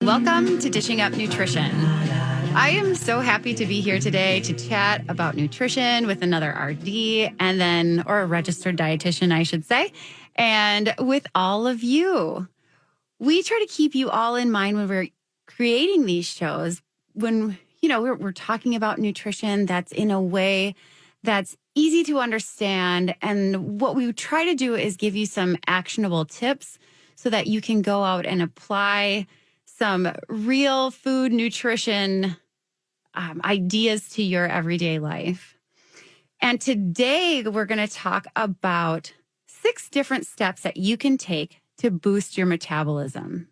Welcome to Dishing Up Nutrition. I am so happy to be here today to chat about nutrition with another RD or a registered dietitian, I should say, and with all of you. We try to keep you all in mind when we're creating these shows, when, we're talking about nutrition that's in a way that's easy to understand. And what we try to do is give you some actionable tips so that you can go out and apply some real food nutrition ideas to your everyday life. And today we're going to talk about 6 different steps that you can take to boost your metabolism.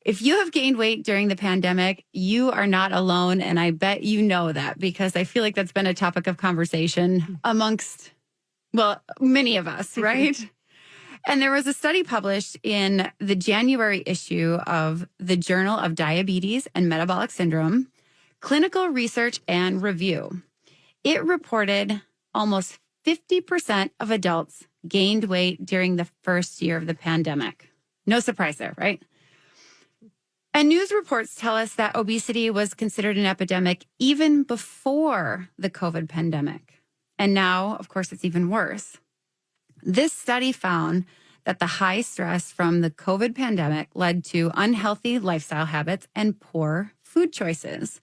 If you have gained weight during the pandemic, you are not alone. And I bet you know that, because I feel like that's been a topic of conversation amongst, many of us, right? And there was a study published in the January issue of the Journal of Diabetes and Metabolic Syndrome, Clinical Research and Review. It reported almost 50% of adults gained weight during the first year of the pandemic. No surprise there, right? And news reports tell us that obesity was considered an epidemic even before the COVID pandemic. And now, of course, it's even worse. This study found that the high stress from the COVID pandemic led to unhealthy lifestyle habits and poor food choices,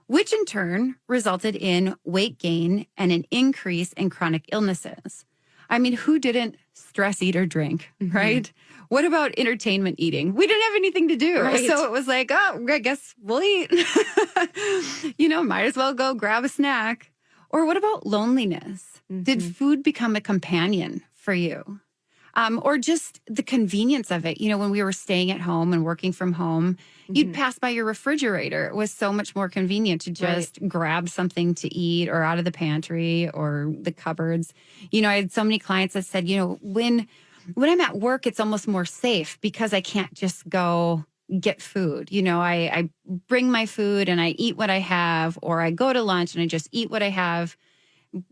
which in turn resulted in weight gain and an increase in chronic illnesses. I mean, who didn't stress eat or drink, right? What about entertainment eating? We didn't have anything to do. Right. So it was like, oh, I guess we'll eat. Might as well go grab a snack. Or what about loneliness? Did food become a companion for you? Or just the convenience of it. When we were staying at home and working from home, you'd pass by your refrigerator. It was so much more convenient to just grab something to eat, or out of the pantry or the cupboards. I had so many clients that said, when I'm at work, it's almost more safe because I can't just go get food. I bring my food and I eat what I have, or I go to lunch and I just eat what I have.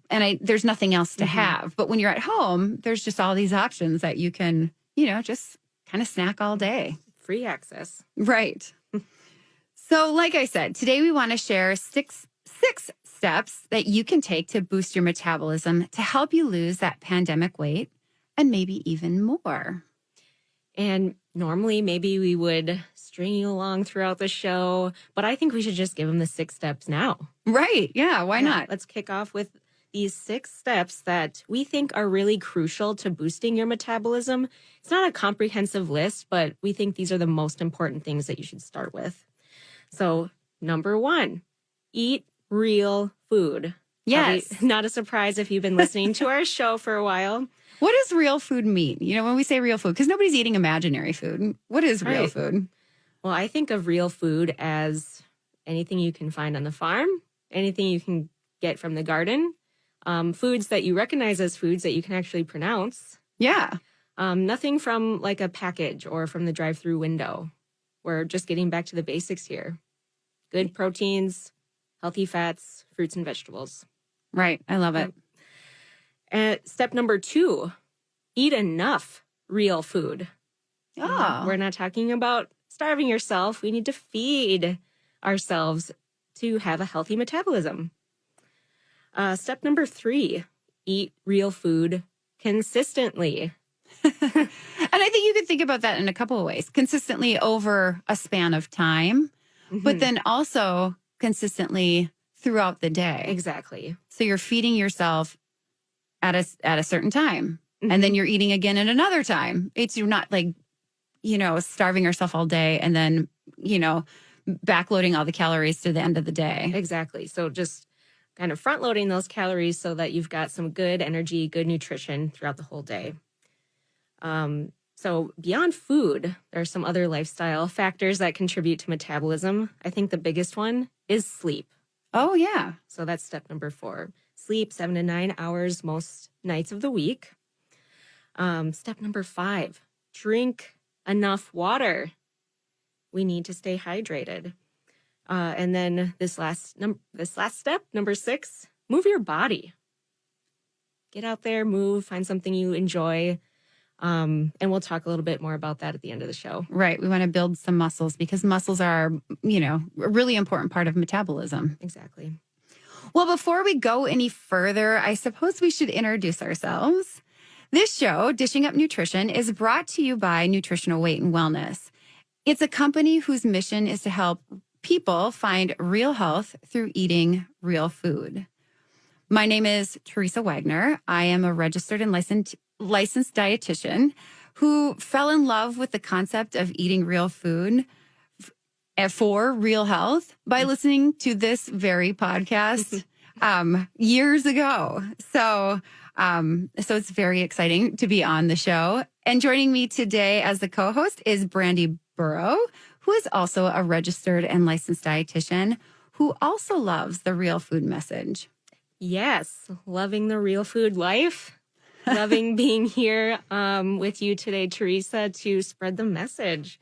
And there's nothing else to have. But when you're at home, there's just all these options that you can, just kind of snack all day. Free access. Right. So like I said, today we want to share six steps that you can take to boost your metabolism to help you lose that pandemic weight and maybe even more. And normally maybe we would string you along throughout the show, but I think we should just give them the 6 steps now. Right. Yeah. Why not? Let's kick off with these 6 steps that we think are really crucial to boosting your metabolism. It's not a comprehensive list, but we think these are the most important things that you should start with. So, number 1, eat real food. Yes. Probably not a surprise if you've been listening to our show for a while. What does real food mean? When we say real food, because nobody's eating imaginary food. What is real food? Well, I think of real food as anything you can find on the farm, anything you can get from the garden, foods that you recognize as foods that you can actually pronounce. Yeah. Nothing from like a package or from the drive-through window. We're just getting back to the basics here. Good proteins, healthy fats, fruits and vegetables. Right. I love it. And step number 2, eat enough real food. Oh. We're not talking about starving yourself. We need to feed ourselves to have a healthy metabolism. Step number 3, eat real food consistently. And I think you could think about that in a couple of ways. Consistently over a span of time, but then also consistently throughout the day. Exactly. So you're feeding yourself at a certain time, and then you're eating again at another time. You're not like, starving yourself all day and then, backloading all the calories to the end of the day. Exactly. So just kind of front loading those calories so that you've got some good energy, good nutrition throughout the whole day. So beyond food, there are some other lifestyle factors that contribute to metabolism. I think the biggest one is sleep. Oh, yeah. So that's step number 4. Sleep 7 to 9 hours most nights of the week. Step number 5, drink enough water. We need to stay hydrated. And then this last step, number 6, move your body. Get out there, move, find something you enjoy. And we'll talk a little bit more about that at the end of the show. Right. We want to build some muscles because muscles are, a really important part of metabolism. Exactly. Well, before we go any further, I suppose we should introduce ourselves. This show, Dishing Up Nutrition, is brought to you by Nutritional Weight and Wellness. It's a company whose mission is to help people find real health through eating real food. My name is Teresa Wagner. I am a registered and licensed dietitian who fell in love with the concept of eating real food for real health by listening to this very podcast years ago. So it's very exciting to be on the show. And joining me today as the co-host is Brandy Burrow, who is also a registered and licensed dietitian who also loves the real food message. Yes, loving the real food life. Loving being here with you today, Teresa, to spread the message.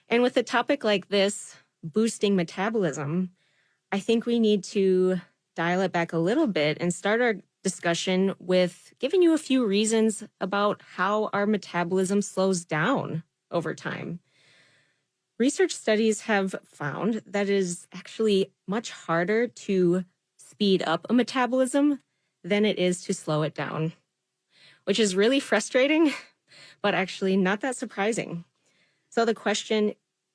And with a topic like this, boosting metabolism, I think we need to dial it back a little bit and start our discussion with giving you a few reasons about how our metabolism slows down over time. Research studies have found that it is actually much harder to speed up a metabolism than it is to slow it down, which is really frustrating, but actually not that surprising. So the question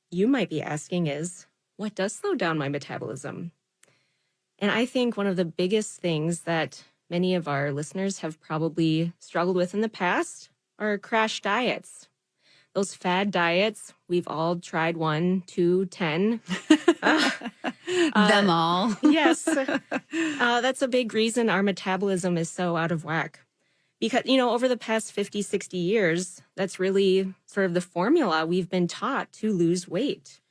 you might be asking is, what does slow down my metabolism? And I think one of the biggest things that many of our listeners have probably struggled with in the past are crash diets. Those fad diets, we've all tried 1, 2, 10. Them all. Yes. That's a big reason our metabolism is so out of whack. Because, over the past 50, 60 years, that's really sort of the formula we've been taught to lose weight.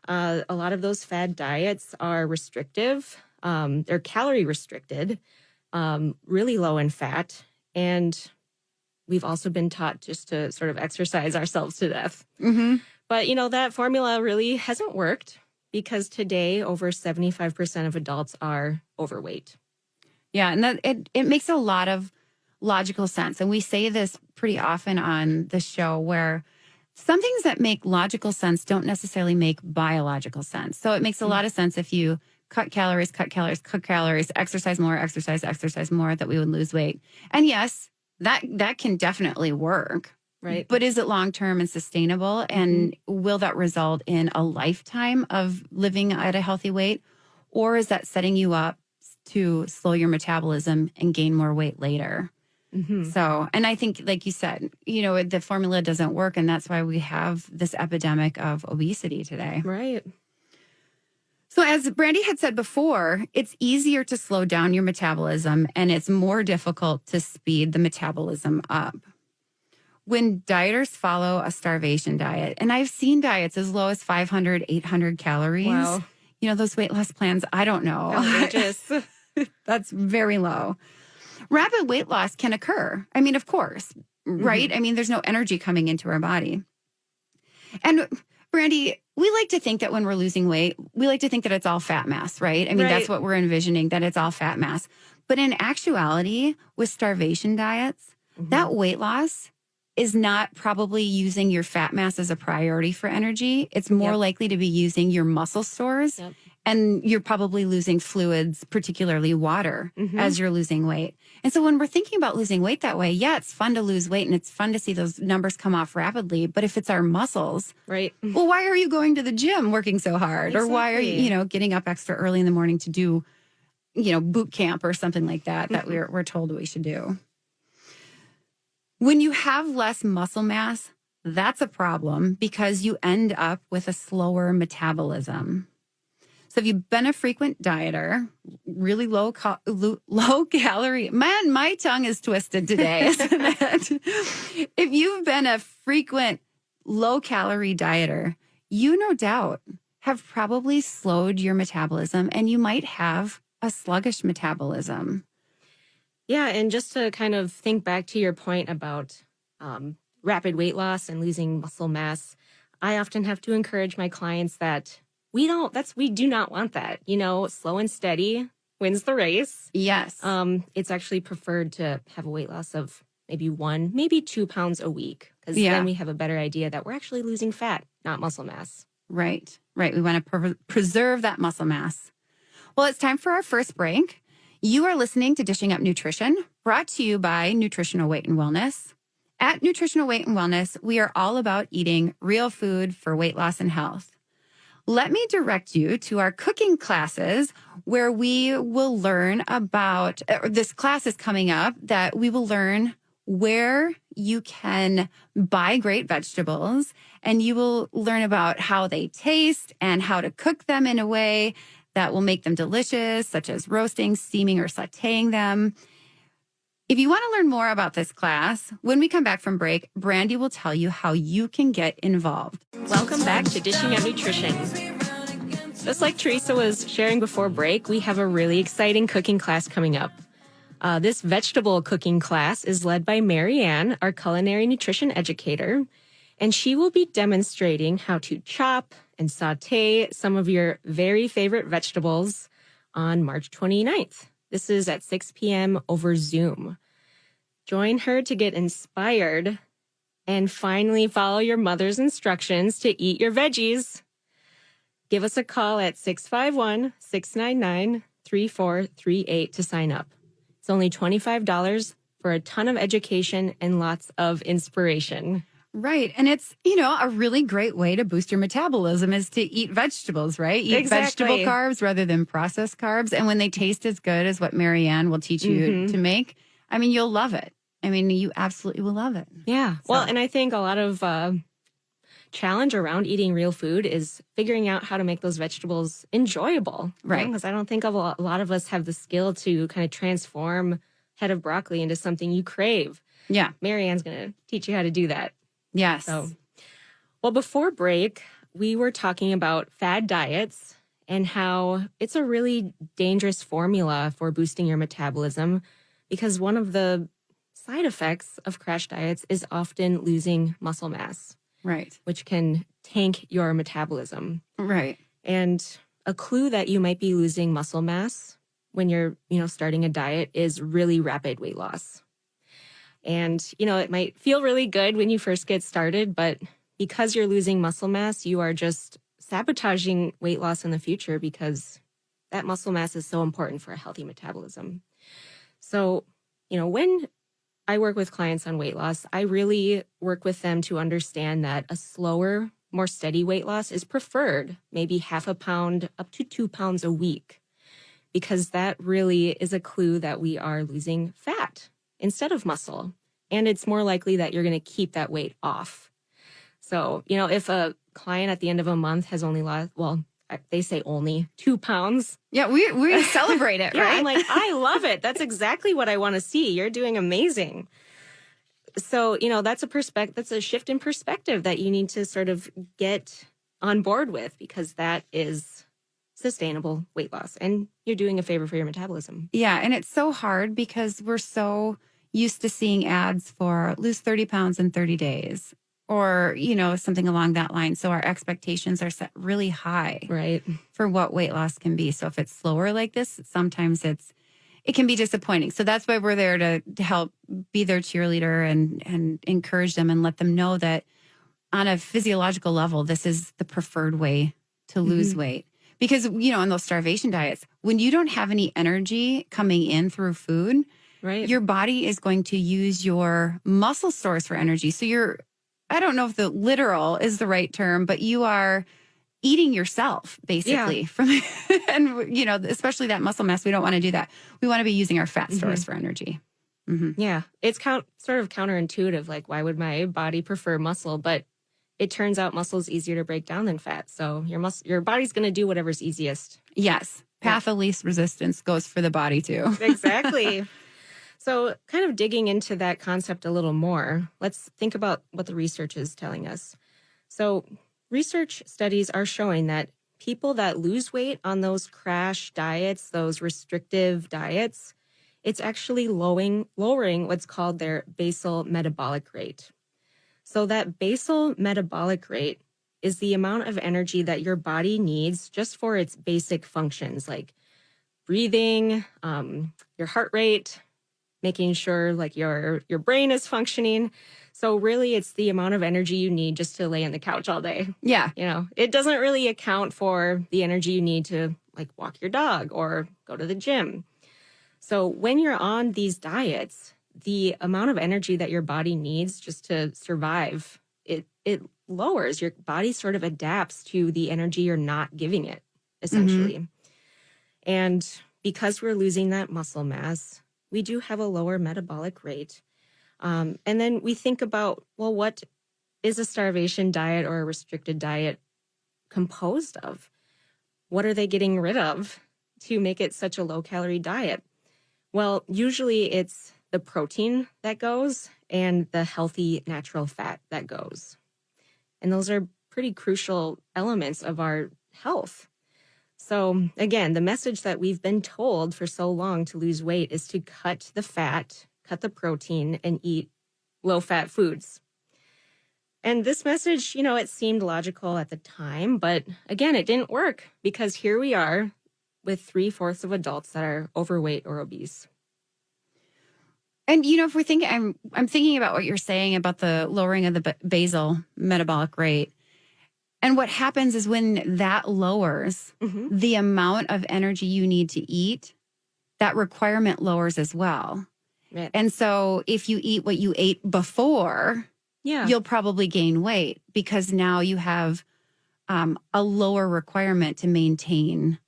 A lot of those fad diets are restrictive. They're calorie restricted, really low in fat. And we've also been taught just to sort of exercise ourselves to death. Mm-hmm. But, that formula really hasn't worked because today over 75% of adults are overweight. Yeah, and that it makes a lot of logical sense. And we say this pretty often on the show where some things that make logical sense don't necessarily make biological sense. So it makes a lot of sense if you cut calories, exercise more, exercise more, that we would lose weight. And yes, that can definitely work. Right. But is it long-term and sustainable? And will that result in a lifetime of living at a healthy weight? Or is that setting you up to slow your metabolism and gain more weight later? Mm-hmm. So, and I think, like you said, the formula doesn't work. And that's why we have this epidemic of obesity today. Right. So as Brandy had said before, it's easier to slow down your metabolism and it's more difficult to speed the metabolism up. When dieters follow a starvation diet, and I've seen diets as low as 500, 800 calories. Wow. Those weight loss plans, I don't know. Outrageous. That's very low. Rapid weight loss can occur. I mean, of course, right? I mean, there's no energy coming into our body. And Brandy, we like to think that when we're losing weight, we like to think that it's all fat mass, right? I mean, Right. That's what we're envisioning, that it's all fat mass. But in actuality, with starvation diets, that weight loss is not probably using your fat mass as a priority for energy. It's more likely to be using your muscle stores. Yep. And you're probably losing fluids, particularly water, as you're losing weight. And so when we're thinking about losing weight that way, yeah, it's fun to lose weight and it's fun to see those numbers come off rapidly. But if it's our muscles, Right. well, why are you going to the gym working so hard? Exactly. Or why are you, getting up extra early in the morning to do, boot camp or something like that, that we're told we should do? When you have less muscle mass, that's a problem because you end up with a slower metabolism. So if you've been a frequent dieter, really low calorie, man, my tongue is twisted today, isn't it? If you've been a frequent low calorie dieter, you no doubt have probably slowed your metabolism and you might have a sluggish metabolism. Yeah. And just to kind of think back to your point about rapid weight loss and losing muscle mass, I often have to encourage my clients that we do not want that. Slow and steady wins the race. Yes. It's actually preferred to have a weight loss of maybe 1, maybe 2 pounds a week, because then we have a better idea that we're actually losing fat, not muscle mass. Right. We want to preserve that muscle mass. Well, it's time for our first break. You are listening to Dishing Up Nutrition, brought to you by Nutritional Weight and Wellness. At Nutritional Weight and Wellness, we are all about eating real food for weight loss and health. Let me direct you to our cooking classes where we will learn about, this class is coming up that we will learn where you can buy great vegetables, and you will learn about how they taste and how to cook them in a way that will make them delicious, such as roasting, steaming, or sautéing them. If you want to learn more about this class, when we come back from break, Brandy will tell you how you can get involved. Welcome back to Dishing Up Nutrition. Just like Teresa was sharing before break, we have a really exciting cooking class coming up. This vegetable cooking class is led by Mary Ann, our culinary nutrition educator, and she will be demonstrating how to chop and sauté some of your very favorite vegetables on March 29th. This is at 6 p.m. over Zoom. Join her to get inspired and finally follow your mother's instructions to eat your veggies. Give us a call at 651-699-3438 to sign up. It's only $25 for a ton of education and lots of inspiration. Right. And it's, a really great way to boost your metabolism is to eat vegetables, right? Eat vegetable carbs rather than processed carbs. And when they taste as good as what Marianne will teach you to make, you'll love it. You absolutely will love it. Yeah. So. Well, and I think a lot of challenge around eating real food is figuring out how to make those vegetables enjoyable. Right. Because I don't think a lot of us have the skill to kind of transform a head of broccoli into something you crave. Yeah. Marianne's going to teach you how to do that. Yes. Well, before break, we were talking about Fad Diets and how it's a really dangerous formula for boosting your metabolism, because one of the side effects of crash diets is often losing muscle mass. Right. Which can tank your metabolism. Right. And a clue that you might be losing muscle mass when you're, starting a diet is really rapid weight loss. And, it might feel really good when you first get started, but because you're losing muscle mass, you are just sabotaging weight loss in the future, because that muscle mass is so important for a healthy metabolism. So, when I work with clients on weight loss, I really work with them to understand that a slower, more steady weight loss is preferred, maybe half a pound up to 2 pounds a week, because that really is a clue that we are losing fat instead of muscle. And it's more likely that you're going to keep that weight off. So, if a client at the end of a month has only lost, they say only 2 pounds. Yeah, we celebrate it, yeah, right? I'm like, I love it. That's exactly what I want to see. You're doing amazing. So, that's a shift in perspective that you need to sort of get on board with, because that is sustainable weight loss and you're doing a favor for your metabolism. Yeah, and it's so hard because we're so used to seeing ads for lose 30 pounds in 30 days. Or, something along that line. So our expectations are set really high, right, for what weight loss can be. So if it's slower like this, sometimes it can be disappointing. So that's why we're there to help be their cheerleader and encourage them and let them know that on a physiological level, this is the preferred way to lose weight. Because, in those starvation diets, when you don't have any energy coming in through food, right, your body is going to use your muscle stores for energy. So I don't know if the literal is the right term, but you are eating yourself basically from, and especially that muscle mass. We don't want to do that. We want to be using our fat stores for energy. Yeah. It's sort of counterintuitive. Like, why would my body prefer muscle? But it turns out muscle is easier to break down than fat. So your body's going to do whatever's easiest. Yes. Path of least resistance goes for the body too. Exactly. So kind of digging into that concept a little more, let's think about what the research is telling us. So research studies are showing that people that lose weight on those crash diets, those restrictive diets, it's actually lowering what's called their basal metabolic rate. So that basal metabolic rate is the amount of energy that your body needs just for its basic functions like breathing, your heart rate, making sure like your brain is functioning. So really it's the amount of energy you need just to lay on the couch all day. Yeah. It doesn't really account for the energy you need to like walk your dog or go to the gym. So when you're on these diets, the amount of energy that your body needs just to survive, it lowers. Your body sort of adapts to the energy you're not giving it, essentially. And because we're losing that muscle mass, we do have a lower metabolic rate. And then we think about, well, what is a starvation diet or a restricted diet composed of? What are they getting rid of to make it such a low-calorie diet? Well, usually it's the protein that goes and the healthy natural fat that goes. And those are pretty crucial elements of our health. So again, the message that we've been told for so long to lose weight is to cut the fat, cut the protein, and eat low-fat foods. And this message, it seemed logical at the time, but again, it didn't work because here we are with 3/4 of adults that are overweight or obese. And, if we're thinking, I'm thinking about what you're saying about the lowering of the basal metabolic rate. And what happens is when that lowers the amount of energy you need to eat, that requirement lowers as well. Right. And so if you eat what you ate before, you'll probably gain weight because now you have a lower requirement to maintain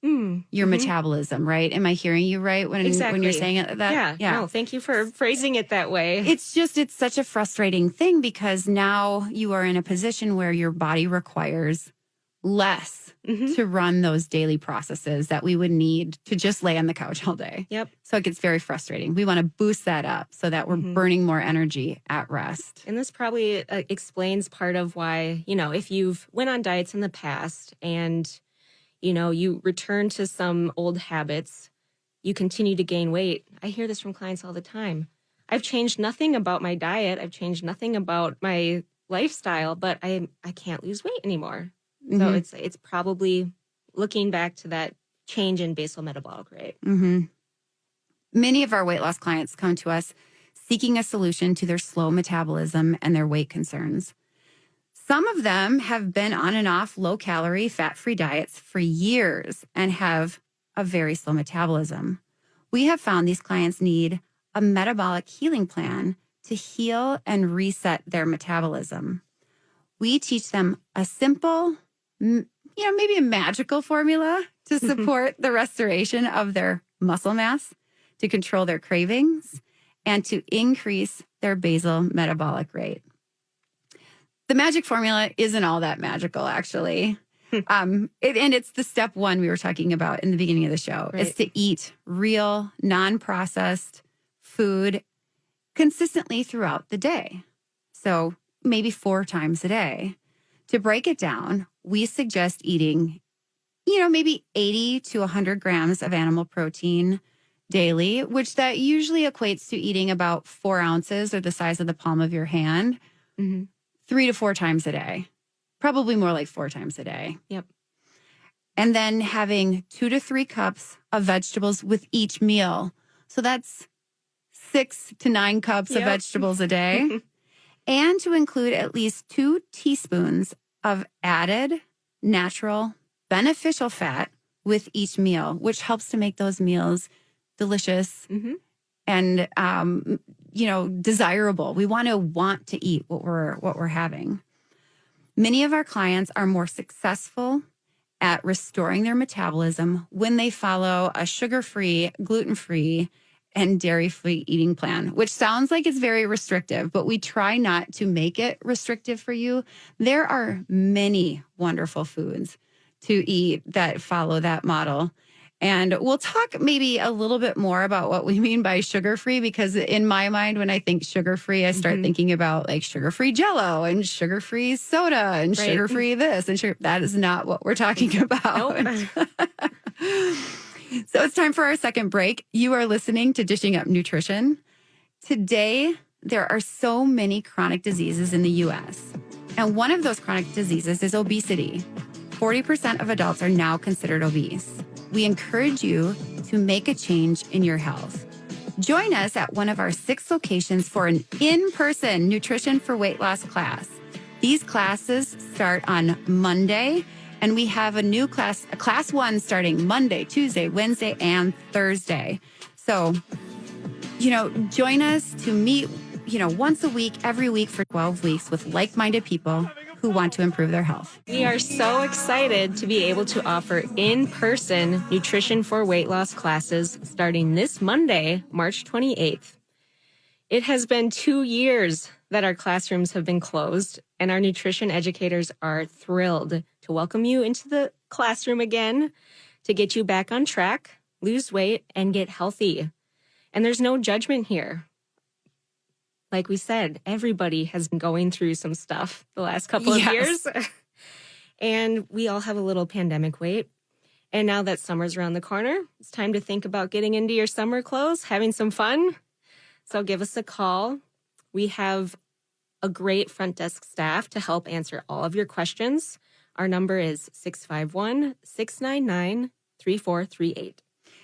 your metabolism, right? Am I hearing you right when you're saying it that? Yeah. No, thank you for phrasing it that way. It's such a frustrating thing because now you are in a position where your body requires less to run those daily processes that we would need to just lay on the couch all day. Yep. So it gets very frustrating. We want to boost that up so that we're burning more energy at rest. And this probably explains part of why, if you've went on diets in the past and, you return to some old habits, you continue to gain weight. I hear this from clients all the time. I've changed nothing about my diet. I've changed nothing about my lifestyle, but I can't lose weight anymore. So it's probably looking back to that change in basal metabolic rate. Many of our weight loss clients come to us seeking a solution to their slow metabolism and their weight concerns. Some of them have been on and off low-calorie, fat-free diets for years and have a very slow metabolism. We have found these clients need a metabolic healing plan to heal and reset their metabolism. We teach them a simple, maybe a magical formula to support the restoration of their muscle mass, to control their cravings, and to increase their basal metabolic rate. The magic formula isn't all that magical, actually. And it's the step one we were talking about in the beginning of the show, is to eat real, non-processed food consistently throughout the day. So maybe 4 times a day. To break it down, we suggest eating, maybe 80 to 100 grams of animal protein daily, which that usually equates to eating about 4 ounces or the size of the palm of your hand, 3 to 4 times a day. Probably more like 4 times a day. Yep. And then having 2 to 3 cups of vegetables with each meal. So that's 6 to 9 cups of vegetables a day. And to include at least 2 teaspoons of added, natural, beneficial fat with each meal, which helps to make those meals delicious and, desirable. We want to eat what we're having. Many of our clients are more successful at restoring their metabolism when they follow a sugar-free, gluten-free, and dairy-free eating plan, which sounds like it's very restrictive, but we try not to make it restrictive for you. There are many wonderful foods to eat that follow that model. And we'll talk maybe a little bit more about what we mean by sugar-free, because in my mind, when I think sugar-free, I start thinking about like sugar-free Jell-O and sugar-free soda and sugar-free this and sugar. That is not what we're talking about. Nope. So it's time for our second break. You are listening to Dishing Up Nutrition. Today, there are so many chronic diseases in the U.S. And one of those chronic diseases is obesity. 40% of adults are now considered obese. We encourage you to make a change in your health. Join us at one of our 6 locations for an in-person Nutrition for Weight Loss class. These classes start on Monday, and we have a new class, a class 1 starting Monday, Tuesday, Wednesday, and Thursday. So, join us to meet, once a week, every week for 12 weeks with like-minded people who want to improve their health. We are so excited to be able to offer in-person Nutrition for Weight Loss classes starting this Monday, March 28th. It has been 2 years that our classrooms have been closed, and our nutrition educators are thrilled to welcome you into the classroom again to get you back on track, lose weight, and get healthy. And there's no judgment here. Like we said, everybody has been going through some stuff the last couple of years. And we all have a little pandemic weight. And now that summer's around the corner, it's time to think about getting into your summer clothes, having some fun. So give us a call. We have a great front desk staff to help answer all of your questions. Our number is 651-699-3438.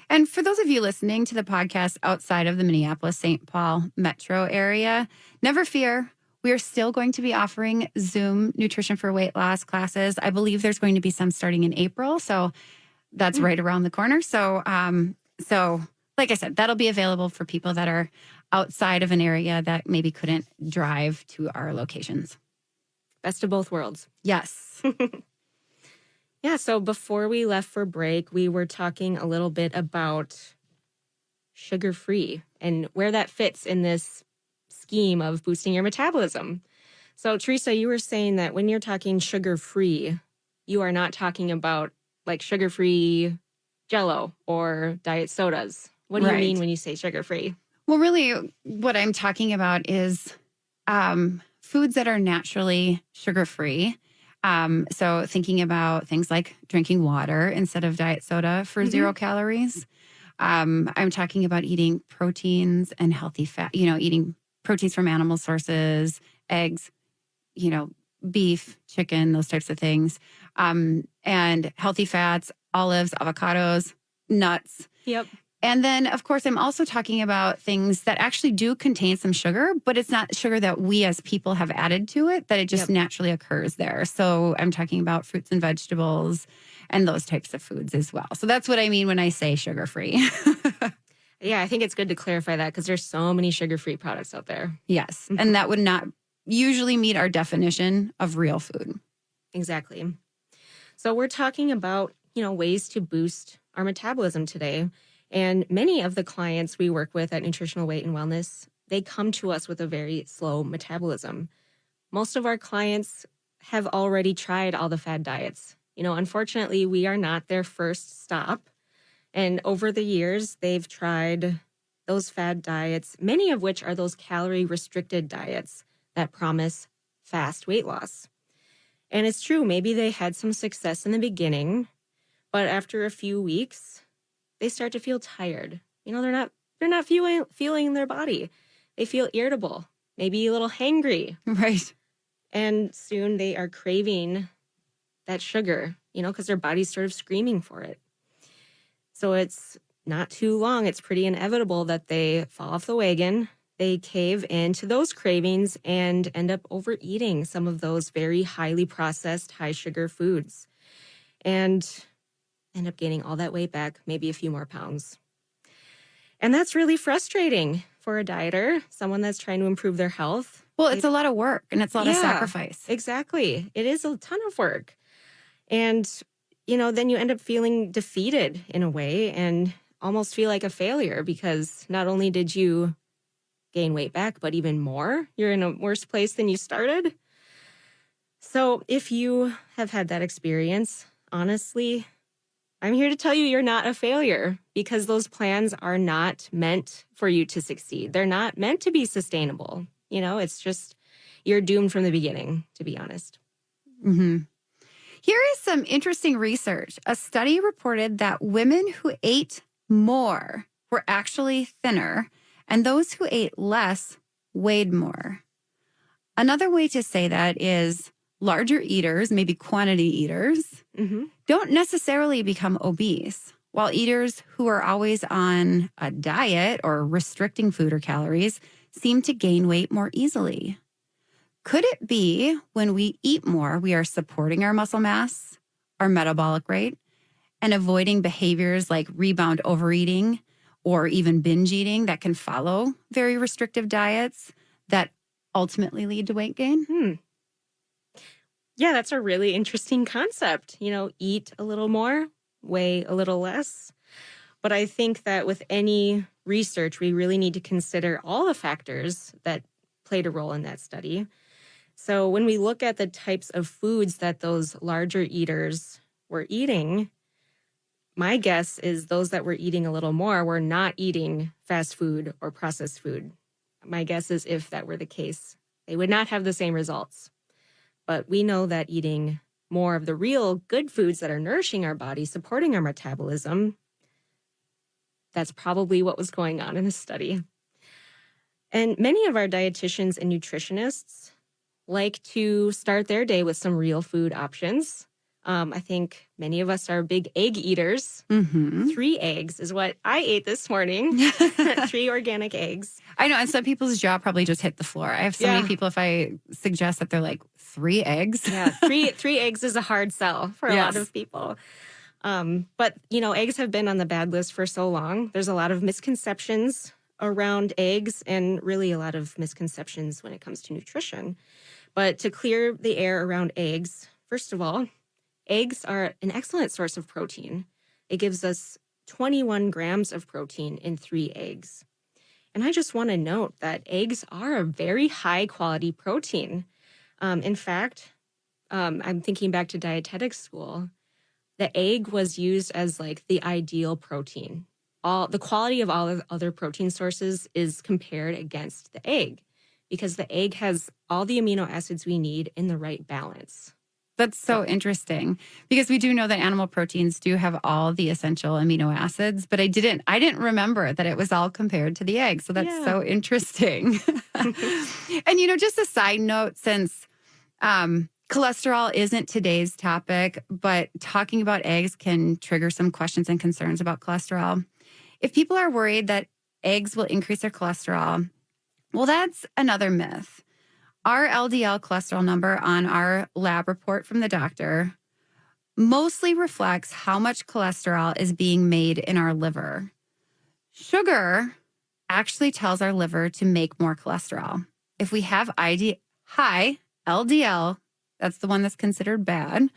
And for those of you listening to the podcast outside of the Minneapolis-St. Paul metro area, never fear. We are still going to be offering Zoom Nutrition for Weight Loss classes. I believe there's going to be some starting in April. So that's right around the corner. So like I said, that'll be available for people that are outside of an area that maybe couldn't drive to our locations. Best of both worlds. Yes. Yeah, so before we left for break, we were talking a little bit about sugar-free and where that fits in this scheme of boosting your metabolism. So, Teresa, you were saying that when you're talking sugar-free, you are not talking about like sugar-free Jell-O or diet sodas. What do you mean when you say sugar-free? Well, really, what I'm talking about is foods that are naturally sugar-free. So thinking about things like drinking water instead of diet soda for 0 calories. I'm talking about eating proteins and healthy fat, eating proteins from animal sources, eggs, beef, chicken, those types of things. And healthy fats, olives, avocados, nuts. Yep. And then, of course, I'm also talking about things that actually do contain some sugar, but it's not sugar that we as people have added to it, that it just naturally occurs there. So I'm talking about fruits and vegetables and those types of foods as well. So that's what I mean when I say sugar-free. Yeah, I think it's good to clarify that because there's so many sugar-free products out there. Yes. And that would not usually meet our definition of real food. Exactly. So we're talking about, ways to boost our metabolism today. And many of the clients we work with at Nutritional Weight and Wellness, they come to us with a very slow metabolism. Most of our clients have already tried all the fad diets. Unfortunately, we are not their first stop. And over the years, they've tried those fad diets, many of which are those calorie-restricted diets that promise fast weight loss. And it's true, maybe they had some success in the beginning, but after a few weeks, they start to feel tired. They're not feeling their body. They feel irritable, maybe a little hangry. Right. And soon they are craving that sugar, because their body's sort of screaming for it. So it's not too long. It's pretty inevitable that they fall off the wagon. They cave into those cravings and end up overeating some of those very highly processed, high sugar foods. And end up gaining all that weight back, maybe a few more pounds. And that's really frustrating for a dieter, someone that's trying to improve their health. Well, it's a lot of work and it's a lot of sacrifice. Exactly. It is a ton of work. And, then you end up feeling defeated in a way and almost feel like a failure because not only did you gain weight back, but even more, you're in a worse place than you started. So if you have had that experience, honestly, I'm here to tell you you're not a failure because those plans are not meant for you to succeed. They're not meant to be sustainable. It's just you're doomed from the beginning, to be honest. Mm-hmm. Here is some interesting research. A study reported that women who ate more were actually thinner, and those who ate less weighed more. Another way to say that is larger eaters, maybe quantity eaters, don't necessarily become obese, while eaters who are always on a diet or restricting food or calories seem to gain weight more easily. Could it be when we eat more, we are supporting our muscle mass, our metabolic rate, and avoiding behaviors like rebound overeating or even binge eating that can follow very restrictive diets that ultimately lead to weight gain? Yeah, that's a really interesting concept. Eat a little more, weigh a little less. But I think that with any research, we really need to consider all the factors that played a role in that study. So when we look at the types of foods that those larger eaters were eating, my guess is those that were eating a little more were not eating fast food or processed food. My guess is if that were the case, they would not have the same results. But we know that eating more of the real good foods that are nourishing our body, supporting our metabolism, that's probably what was going on in this study. And many of our dietitians and nutritionists like to start their day with some real food options. I think many of us are big egg eaters. 3 eggs is what I ate this morning. 3 organic eggs. I know. And some people's jaw probably just hit the floor. I have so many people, if I suggest that they're like 3 eggs. Yeah, three eggs is a hard sell for a lot of people. But, eggs have been on the bad list for so long. There's a lot of misconceptions around eggs and really a lot of misconceptions when it comes to nutrition. But to clear the air around eggs, first of all, eggs are an excellent source of protein. It gives us 21 grams of protein in 3 eggs. And I just want to note that eggs are a very high quality protein. In fact, I'm thinking back to dietetics school. The egg was used as like the ideal protein. The quality of all of other protein sources is compared against the egg because the egg has all the amino acids we need in the right balance. That's so interesting because we do know that animal proteins do have all the essential amino acids, but I didn't remember that it was all compared to the egg. So that's so interesting. And, just a side note, since cholesterol isn't today's topic, but talking about eggs can trigger some questions and concerns about cholesterol. If people are worried that eggs will increase their cholesterol, well, that's another myth. Our LDL cholesterol number on our lab report from the doctor mostly reflects how much cholesterol is being made in our liver. Sugar actually tells our liver to make more cholesterol. If we have high LDL, that's the one that's considered bad,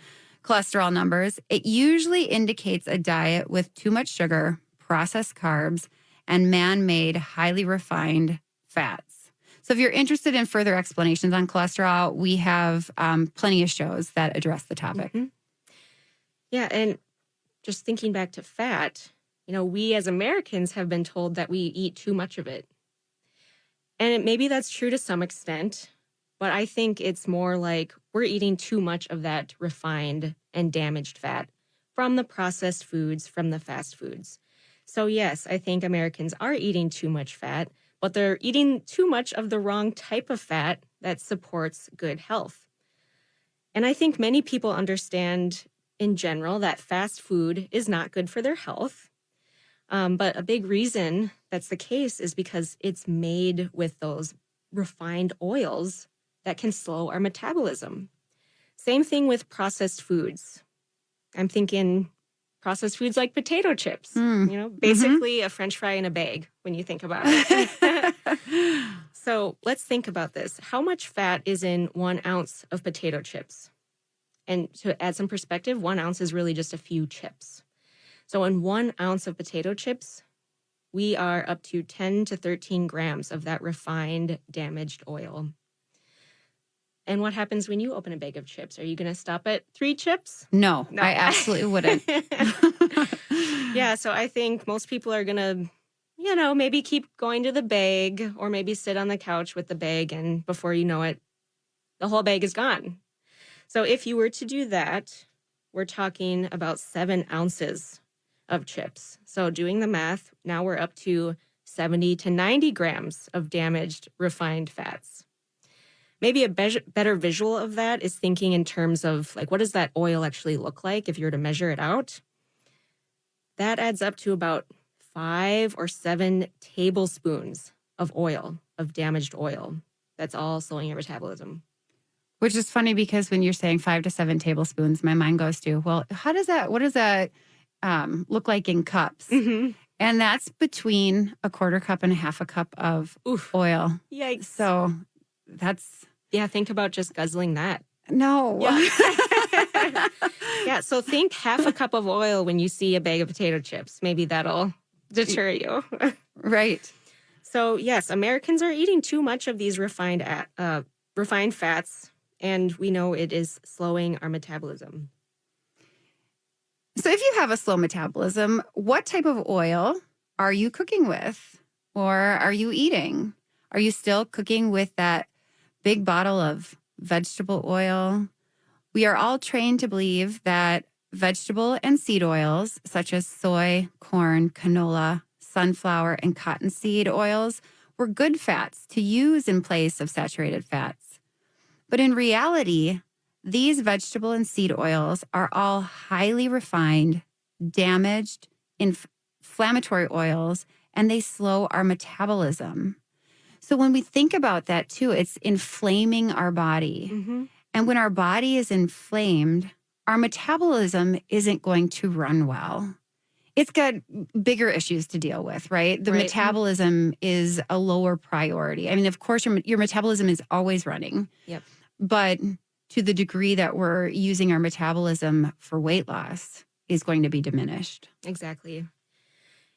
cholesterol numbers, it usually indicates a diet with too much sugar, processed carbs, and man-made, highly refined fats. So if you're interested in further explanations on cholesterol, we have plenty of shows that address the topic. Yeah, and just thinking back to fat, we as Americans have been told that we eat too much of it. And maybe that's true to some extent, but I think it's more like we're eating too much of that refined and damaged fat from the processed foods, from the fast foods. So yes, I think Americans are eating too much fat, but they're eating too much of the wrong type of fat that supports good health. And I think many people understand in general that fast food is not good for their health. But a big reason that's the case is because it's made with those refined oils that can slow our metabolism. Same thing with processed foods. I'm thinking processed foods like potato chips, basically a French fry in a bag when you think about it. So let's think about this. How much fat is in 1 ounce of potato chips? And to add some perspective, 1 ounce is really just a few chips. So in 1 ounce of potato chips, we are up to 10 to 13 grams of that refined, damaged oil. And what happens when you open a bag of chips? Are you going to stop at 3 chips? No, I absolutely wouldn't. Yeah, so I think most people are going to, maybe keep going to the bag or maybe sit on the couch with the bag, and before you know it, the whole bag is gone. So if you were to do that, we're talking about 7 ounces of chips. So doing the math, now we're up to 70 to 90 grams of damaged refined fats. Maybe a better visual of that is thinking in terms of like, what does that oil actually look like if you were to measure it out? that adds up to about 5 or 7 tablespoons of oil, of damaged oil. That's all slowing your metabolism. Which is funny because when you're saying 5 to 7 tablespoons, my mind goes to, well, what does that look like in cups? Mm-hmm. And that's between a quarter cup and a half a cup of oil. Yikes. So that's... Yeah, think about just guzzling that. No. Yeah. Yeah, so think half a cup of oil when you see a bag of potato chips. Maybe that'll deter you. Right. So yes, Americans are eating too much of these refined fats, and we know it is slowing our metabolism. So if you have a slow metabolism, what type of oil are you cooking with? Or are you eating? Are you still cooking with that big bottle of vegetable oil? We are all trained to believe that vegetable and seed oils, such as soy, corn, canola, sunflower, and cottonseed oils, were good fats to use in place of saturated fats. But in reality, these vegetable and seed oils are all highly refined, damaged, inflammatory oils, and they slow our metabolism. So when we think about that too, it's inflaming our body. Mm-hmm. And when our body is inflamed, our metabolism isn't going to run well. It's got bigger issues to deal with, right? The metabolism is a lower priority. I mean, of course, your metabolism is always running. Yep. But to the degree that we're using our metabolism for weight loss is going to be diminished. Exactly.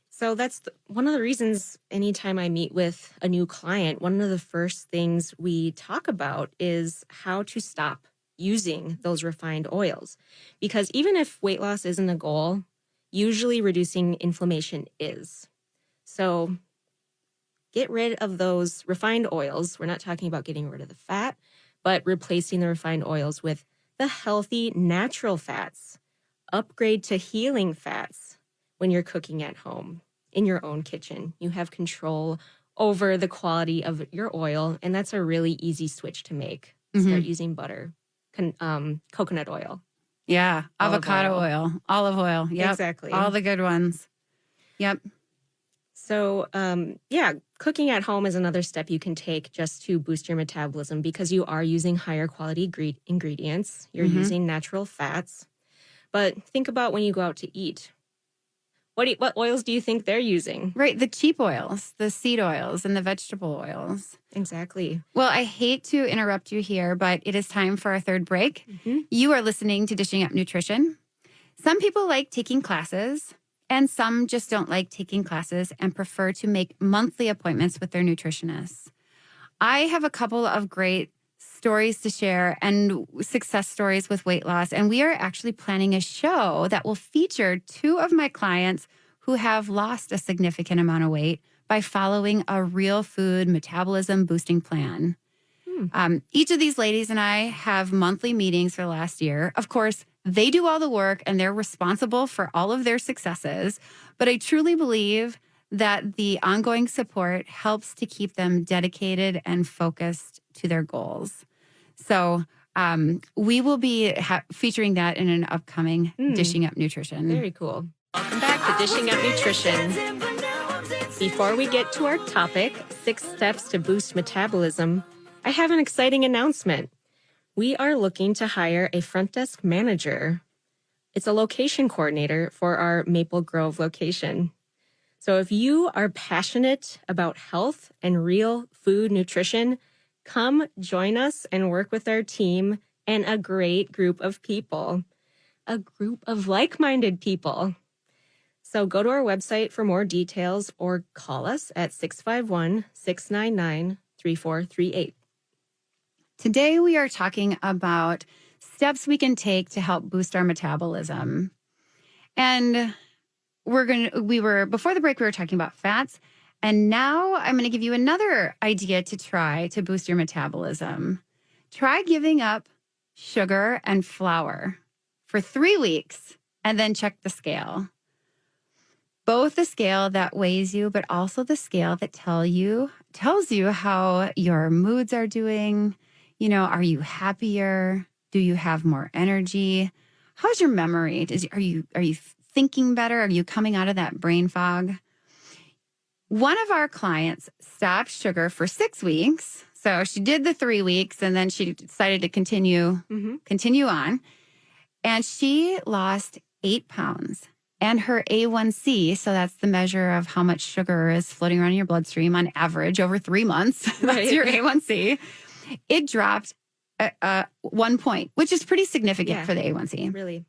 So that's one of the reasons anytime I meet with a new client, one of the first things we talk about is how to stop using those refined oils. Because even if weight loss isn't a goal, usually reducing inflammation is. So get rid of those refined oils. We're not talking about getting rid of the fat, but replacing the refined oils with the healthy, natural fats. Upgrade to healing fats when you're cooking at home in your own kitchen. You have control over the quality of your oil, and that's a really easy switch to make. Start using butter, coconut oil. Yeah, avocado oil, olive oil. Yep. Exactly. All the good ones. Yep. So, cooking at home is another step you can take just to boost your metabolism because you are using higher quality ingredients. You're using natural fats. But think about when you go out to eat. What oils do you think they're using? Right, the cheap oils, the seed oils and the vegetable oils. Exactly. Well, I hate to interrupt you here, but it is time for our third break. You are listening to Dishing Up Nutrition. Some people like taking classes, and some just don't like taking classes and prefer to make monthly appointments with their nutritionists. I have a couple of great stories to share and success stories with weight loss. And we are actually planning a show that will feature 2 of my clients who have lost a significant amount of weight by following a real food metabolism boosting plan. Each of these ladies and I have monthly meetings for the last year. Of course, they do all the work and they're responsible for all of their successes. But I truly believe that the ongoing support helps to keep them dedicated and focused to their goals. So we will be featuring that in an upcoming Dishing Up Nutrition. Very cool. Welcome back to Dishing Up Nutrition. Before we get to our topic, 6 steps to boost metabolism, I have an exciting announcement. We are looking to hire a front desk manager. It's a location coordinator for our Maple Grove location. So if you are passionate about health and real food nutrition, come join us and work with our team and a great group of people, a group of like-minded people. So go to our website for more details or call us at 651-699-3438. Today we are talking about steps we can take to help boost our metabolism. And before the break, we were talking about fats. And now I'm going to give you another idea to try to boost your metabolism. Try giving up sugar and flour for 3 weeks and then check the scale. Both the scale that weighs you, but also the scale that tells you how your moods are doing. You know, are you happier? Do you have more energy? How's your memory? Are you thinking better? Are you coming out of that brain fog? One of our clients stopped sugar for 6 weeks. So she did the 3 weeks and then she decided to continue on. And she lost 8 pounds. And her A1C, so that's the measure of how much sugar is floating around in your bloodstream on average over 3 months. That's your A1C. It dropped 1 point, which is pretty significant for the A1C. Really.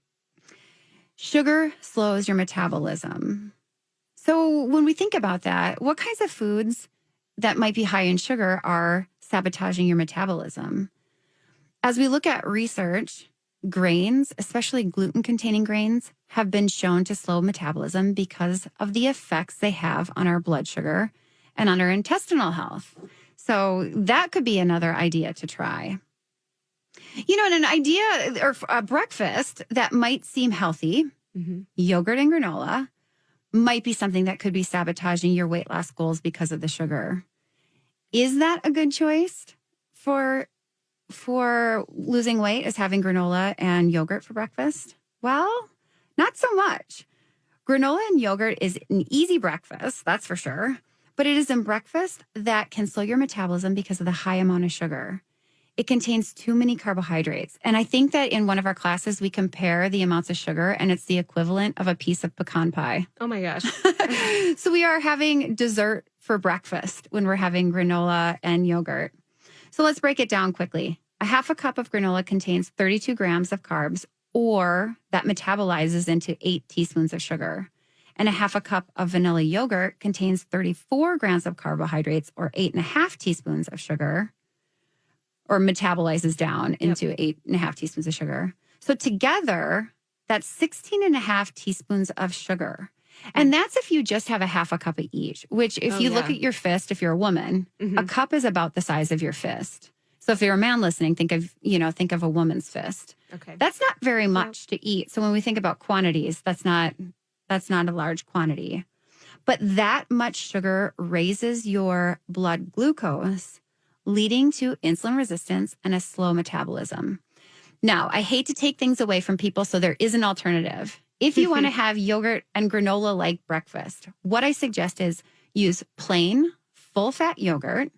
Sugar slows your metabolism. So when we think about that, what kinds of foods that might be high in sugar are sabotaging your metabolism? As we look at research, grains, especially gluten-containing grains, have been shown to slow metabolism because of the effects they have on our blood sugar and on our intestinal health. So that could be another idea to try. You know, and an idea or a breakfast that might seem healthy, yogurt and granola, might be something that could be sabotaging your weight loss goals because of the sugar. Is that a good choice for losing weight, is having granola and yogurt for breakfast? Well, not so much. Granola and yogurt is an easy breakfast, that's for sure. But it is a breakfast that can slow your metabolism because of the high amount of sugar. It contains too many carbohydrates. And I think that in one of our classes, we compare the amounts of sugar and it's the equivalent of a piece of pecan pie. Oh my gosh. So we are having dessert for breakfast when we're having granola and yogurt. So let's break it down quickly. A half a cup of granola contains 32 grams of carbs, or that metabolizes into 8 teaspoons of sugar. And a half a cup of vanilla yogurt contains 34 grams of carbohydrates, or 8.5 teaspoons of sugar, or metabolizes down into 8.5 teaspoons of sugar. So together, that's 16.5 teaspoons of sugar. And that's if you just have a half a cup of each, which if you look at your fist, if you're a woman, a cup is about the size of your fist. So if you're a man listening, think of a woman's fist. Okay. That's not very much to eat. So when we think about quantities, that's not a large quantity. But that much sugar raises your blood glucose, leading to insulin resistance and a slow metabolism. Now, I hate to take things away from people, so there is an alternative. If you want to have yogurt and granola like breakfast, what I suggest is use plain, full-fat yogurt,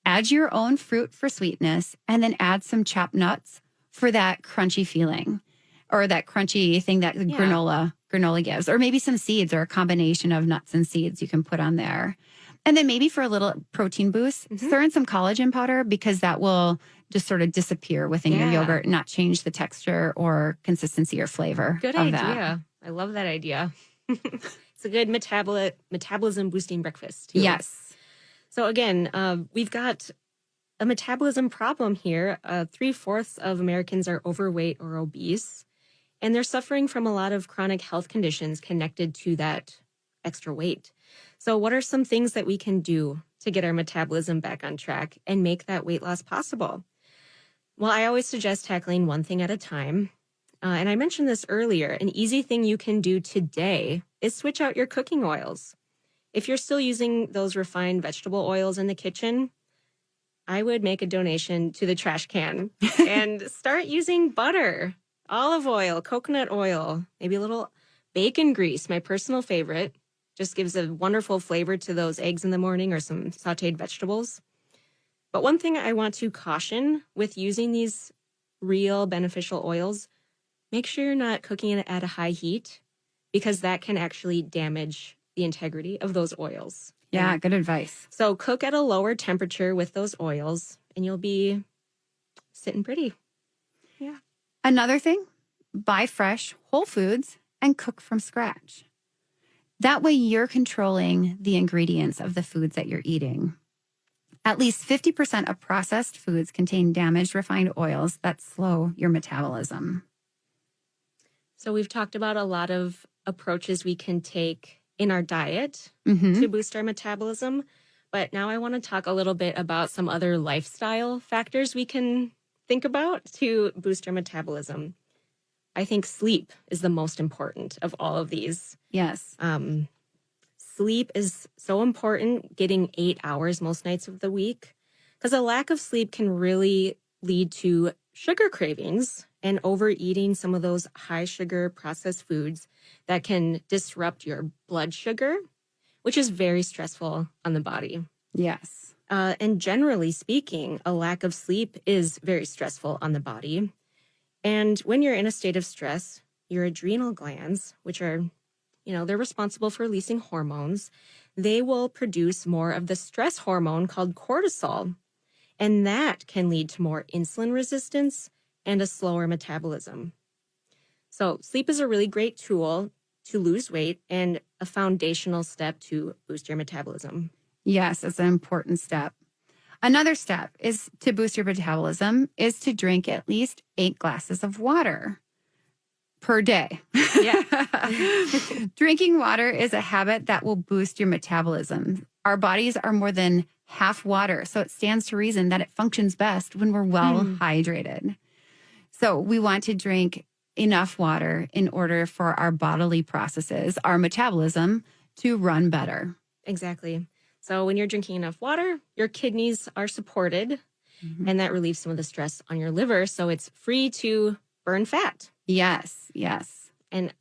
add your own fruit for sweetness, and then add some chopped nuts for that crunchy feeling or that crunchy thing that granola gives, or maybe some seeds or a combination of nuts and seeds you can put on there. And then maybe for a little protein boost, stir in some collagen powder because that will just sort of disappear within your yogurt and not change the texture or consistency or flavor Good of idea. that. I love that idea. It's a good metabolism boosting breakfast too. Yes. So again, we've got a metabolism problem here. 3/4 of Americans are overweight or obese, and they're suffering from a lot of chronic health conditions connected to that extra weight. So what are some things that we can do to get our metabolism back on track and make that weight loss possible? Well, I always suggest tackling one thing at a time. And I mentioned this earlier. An easy thing you can do today is switch out your cooking oils. If you're still using those refined vegetable oils in the kitchen, I would make a donation to the trash can and start using butter, olive oil, coconut oil, maybe a little bacon grease, my personal favorite. Just gives a wonderful flavor to those eggs in the morning or some sauteed vegetables. But one thing I want to caution with using these real beneficial oils, make sure you're not cooking it at a high heat because that can actually damage the integrity of those oils. Yeah, good advice. So cook at a lower temperature with those oils and you'll be sitting pretty. Yeah. Another thing, buy fresh whole foods and cook from scratch. That way you're controlling the ingredients of the foods that you're eating. At least 50% of processed foods contain damaged refined oils that slow your metabolism. So we've talked about a lot of approaches we can take in our diet to boost our metabolism. But now I want to talk a little bit about some other lifestyle factors we can think about to boost our metabolism. I think sleep is the most important of all of these. Yes. Sleep is so important, getting 8 hours most nights of the week, because a lack of sleep can really lead to sugar cravings and overeating some of those high sugar processed foods that can disrupt your blood sugar, which is very stressful on the body. Yes. And generally speaking, a lack of sleep is very stressful on the body. And when you're in a state of stress, your adrenal glands, which are, they're responsible for releasing hormones, they will produce more of the stress hormone called cortisol. And that can lead to more insulin resistance and a slower metabolism. So sleep is a really great tool to lose weight and a foundational step to boost your metabolism. Yes, it's an important step. Another step is to boost your metabolism is to drink at least 8 glasses of water per day. Yeah. Drinking water is a habit that will boost your metabolism. Our bodies are more than half water, so it stands to reason that it functions best when we're well hydrated. So we want to drink enough water in order for our bodily processes, our metabolism, to run better. Exactly. So when you're drinking enough water, your kidneys are supported, and that relieves some of the stress on your liver, so it's free to burn fat. Yes, yes. And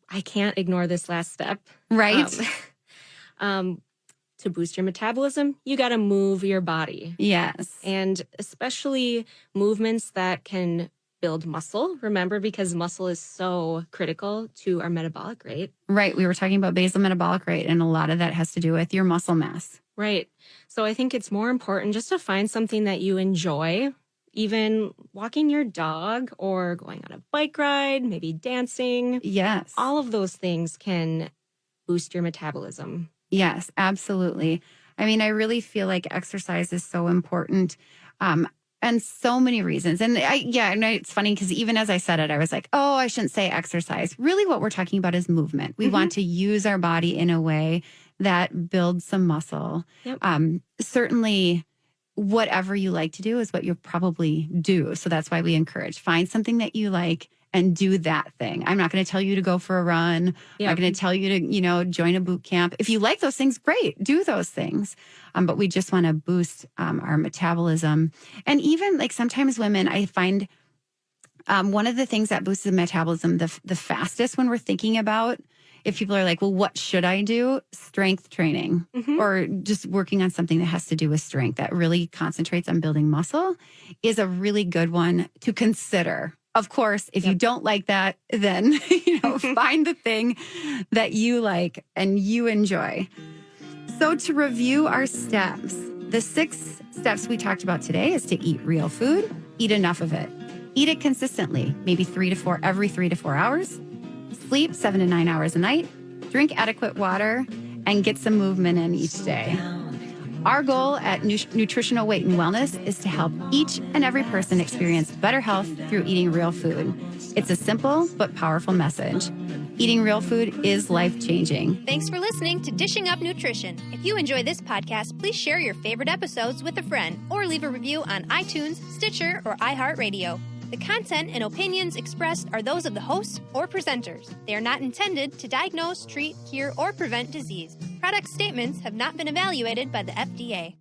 I can't ignore this last step. Right? To boost your metabolism, you got to move your body. Yes. And especially movements that can build muscle, remember, because muscle is so critical to our metabolic rate. Right. We were talking about basal metabolic rate, and a lot of that has to do with your muscle mass. Right. So I think it's more important just to find something that you enjoy, even walking your dog or going on a bike ride, maybe dancing. Yes. All of those things can boost your metabolism. Yes, absolutely. I mean, I really feel like exercise is so important. And so many reasons. And it's funny because even as I said it, I was like, oh, I shouldn't say exercise. Really what we're talking about is movement. We want to use our body in a way that builds some muscle. Yep. Certainly, whatever you like to do is what you'll probably do. So that's why we encourage. Find something that you like and do that thing. I'm not going to tell you to go for a run. I'm not going to tell you to, join a boot camp. If you like those things, great, do those things. But we just want to boost our metabolism. And even like sometimes women, I find one of the things that boosts the metabolism the fastest when we're thinking about, if people are like, well, what should I do? Strength training or just working on something that has to do with strength that really concentrates on building muscle is a really good one to consider. Of course, if you don't like that, then, find the thing that you like and you enjoy. So to review our steps, the 6 steps we talked about today is to eat real food, eat enough of it, eat it consistently, maybe every 3 to 4 hours, sleep 7 to 9 hours a night, drink adequate water, and get some movement in each day. Our goal at Nutritional Weight and Wellness is to help each and every person experience better health through eating real food. It's a simple but powerful message. Eating real food is life-changing. Thanks for listening to Dishing Up Nutrition. If you enjoy this podcast, please share your favorite episodes with a friend or leave a review on iTunes, Stitcher, or iHeartRadio. The content and opinions expressed are those of the hosts or presenters. They are not intended to diagnose, treat, cure, or prevent disease. Product statements have not been evaluated by the FDA.